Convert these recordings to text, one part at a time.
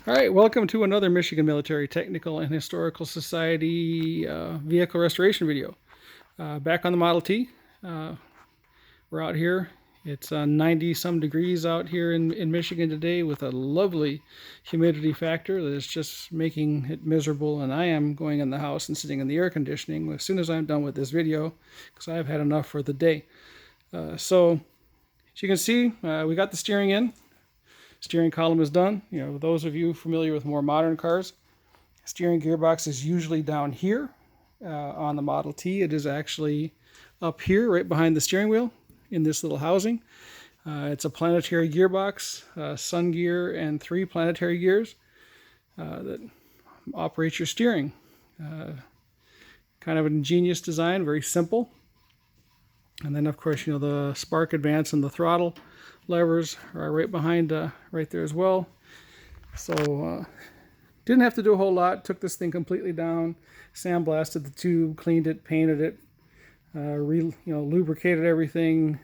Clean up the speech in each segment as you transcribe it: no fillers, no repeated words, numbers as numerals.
All right, welcome to another Michigan Military Technical and Historical Society vehicle restoration video. Back on the Model T. We're out here. It's 90 some degrees out here in Michigan today with a lovely humidity factor that is just making it miserable. And I am going in the house and sitting in the air conditioning as soon as I'm done with this video because I've had enough for the day. So as you can see, we got the steering in. Steering column is done. You know, those of you familiar with more modern cars, steering gearbox is usually down here. On the Model T, it is actually up here, right behind the steering wheel, in this little housing. It's a planetary gearbox, sun gear, and 3 planetary gears that operate your steering. Kind of an ingenious design, very simple. And then, of course, you know, the spark advance and the throttle levers are right behind, right there as well. So didn't have to do a whole lot. Took this thing completely down, sandblasted the tube, cleaned it, painted it, lubricated everything,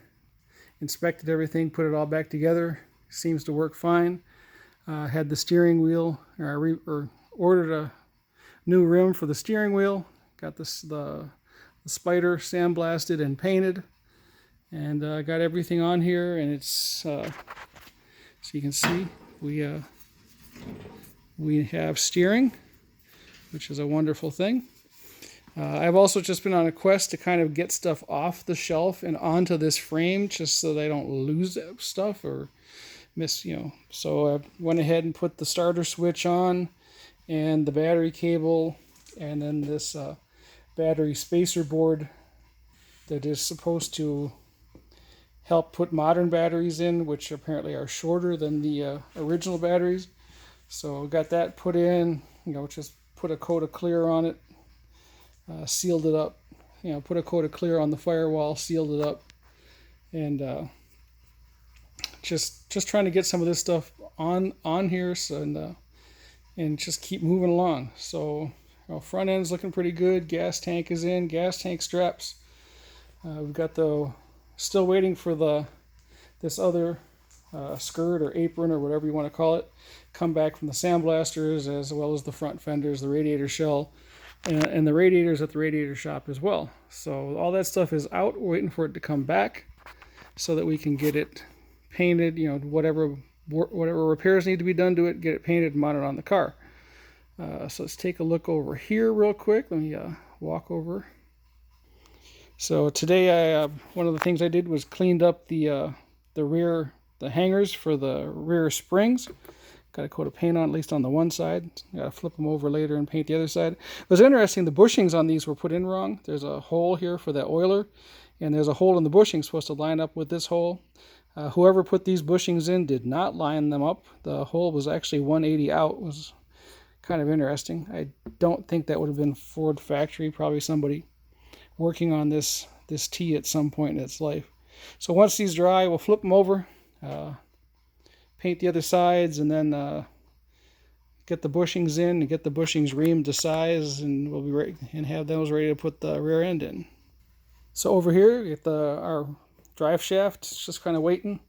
inspected everything, put it all back together. Seems to work fine. Had the steering wheel, or ordered a new rim for the steering wheel. Got the spider sandblasted and painted, and got everything on here. And it's so you can see we have steering, which is a wonderful thing. I've also just been on a quest to kind of get stuff off the shelf and onto this frame, just so that I don't lose stuff or miss, you know. So I went ahead and put the starter switch on, and the battery cable, and then this battery spacer board that is supposed to help put modern batteries in, which apparently are shorter than the original batteries. So got that put in, you know, just put a coat of clear on it, sealed it up, you know, put a coat of clear on the firewall, sealed it up, and just trying to get some of this stuff on here, so and just keep moving along. So, you know, front end's looking pretty good. Gas tank is in. Gas tank straps. We've got still waiting for this other skirt or apron or whatever you want to call it, come back from the sandblasters, as well as the front fenders, the radiator shell, and the radiators at the radiator shop as well. So all that stuff is out, waiting for it to come back so that we can get it painted, you know, whatever repairs need to be done to it, get it painted and mounted on the car. So let's take a look over here real quick. Let me walk over. So today, one of the things I did was cleaned up the hangers for the rear springs. Got a coat of paint on, at least on the one side. Got to flip them over later and paint the other side. It was interesting, the bushings on these were put in wrong. There's a hole here for that oiler, and there's a hole in the bushing supposed to line up with this hole. Whoever put these bushings in did not line them up. The hole was actually 180 out. It was kind of interesting. I don't think that would have been Ford factory, probably somebody working on this T at some point in its life. So once these dry, we'll flip them over, paint the other sides, and then get the bushings in and get the bushings reamed to size, and we'll be ready and have those ready to put the rear end in. So over here, we get our drive shaft. It's just kind of waiting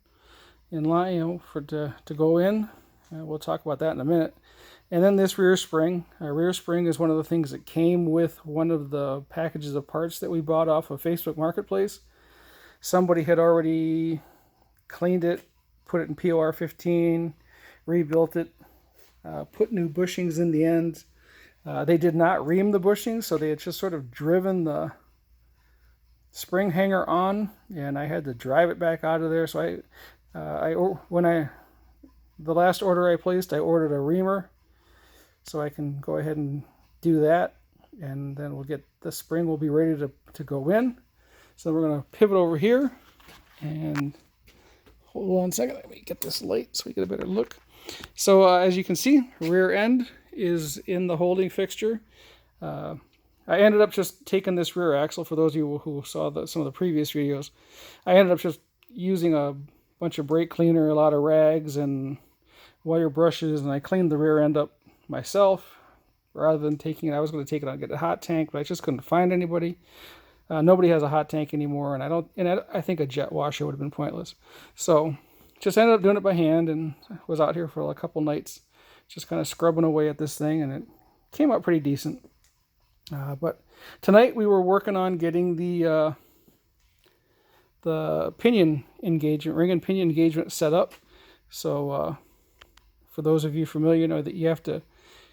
in line, you know, to go in. We'll talk about that in a minute. And then this rear spring. Our rear spring is one of the things that came with one of the packages of parts that we bought off of Facebook Marketplace. Somebody had already cleaned it, put it in POR 15, rebuilt it, put new bushings in the end. They did not ream the bushings, so they had just sort of driven the spring hanger on, and I had to drive it back out of there. So the last order I placed, I ordered a reamer, so I can go ahead and do that, and then we'll get the spring will be ready to go in. So we're going to pivot over here, and hold on a second, let me get this light so we get a better look. So as you can see, rear end is in the holding fixture. I ended up just taking this rear axle. For those of you who saw some of the previous videos, I ended up just using a bunch of brake cleaner, a lot of rags, and wire brushes, and I cleaned the rear end up myself rather than taking it. I was going to take it out and get a hot tank, but I just couldn't find anybody. Nobody has a hot tank anymore, and I think a jet washer would have been pointless. So just ended up doing it by hand, and was out here for a couple nights just kind of scrubbing away at this thing, and it came out pretty decent. But tonight we were working on getting the pinion engagement, ring and pinion engagement set up. So for those of you familiar, know that you have to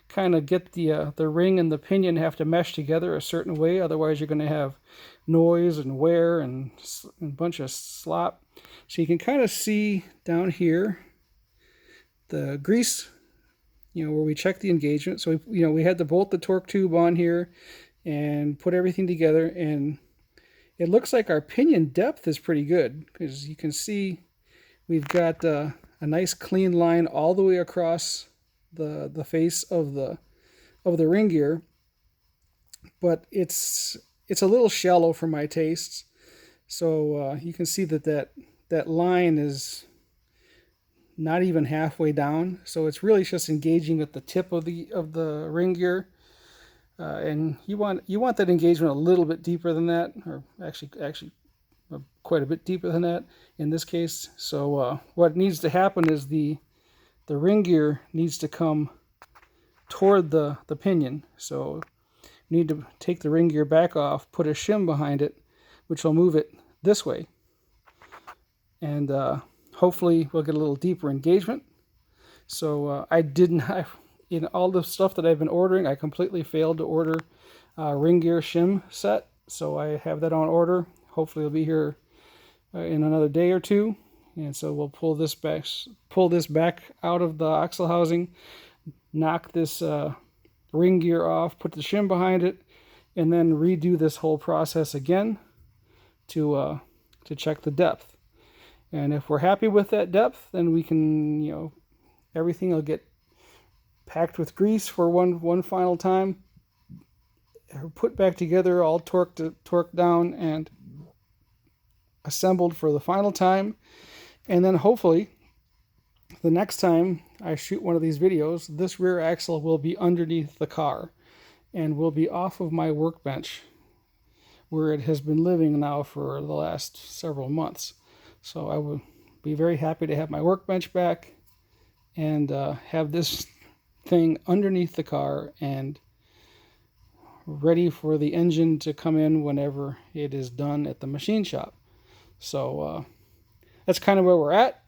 kind of get the ring and the pinion have to mesh together a certain way. Otherwise, you're going to have noise and wear and a bunch of slop. So you can kind of see down here the grease, where we check the engagement. So we had to bolt the torque tube on here and put everything together, and it looks like our pinion depth is pretty good, because you can see we've got a nice clean line all the way across the face of the ring gear, but it's a little shallow for my tastes. So you can see that line is not even halfway down, so it's really just engaging at the tip of the ring gear, and you want that engagement a little bit deeper than that, or actually quite a bit deeper than that in this case. So what needs to happen is the ring gear needs to come toward the pinion. So you need to take the ring gear back off, put a shim behind it, which will move it this way, and hopefully we'll get a little deeper engagement. So in all the stuff that I've been ordering, I completely failed to order ring gear shim set. So I have that on order. Hopefully it'll be here in another day or two. And so we'll pull this back out of the axle housing, knock this ring gear off, put the shim behind it, and then redo this whole process again to check the depth. And if we're happy with that depth, then we can, everything will get packed with grease for one final time, put back together, all torqued down and assembled for the final time. And then hopefully the next time I shoot one of these videos, this rear axle will be underneath the car and will be off of my workbench, where it has been living now for the last several months. So I would be very happy to have my workbench back and have this thing underneath the car and ready for the engine to come in whenever it is done at the machine shop. So that's kind of where we're at.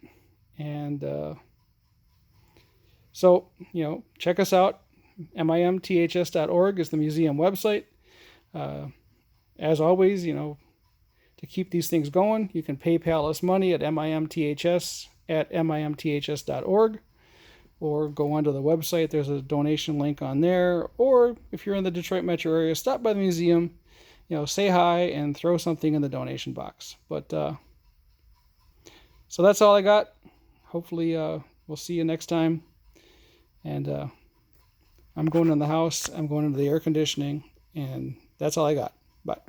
And so, check us out. MIMTHS.org is the museum website. As always, to keep these things going, you can PayPal us money at MIMTHS@MIMTHS.org, or go onto the website. There's a donation link on there. Or if you're in the Detroit metro area, stop by the museum, say hi and throw something in the donation box. But so that's all I got. Hopefully we'll see you next time. And I'm going in the house. I'm going into the air conditioning, and that's all I got. Bye.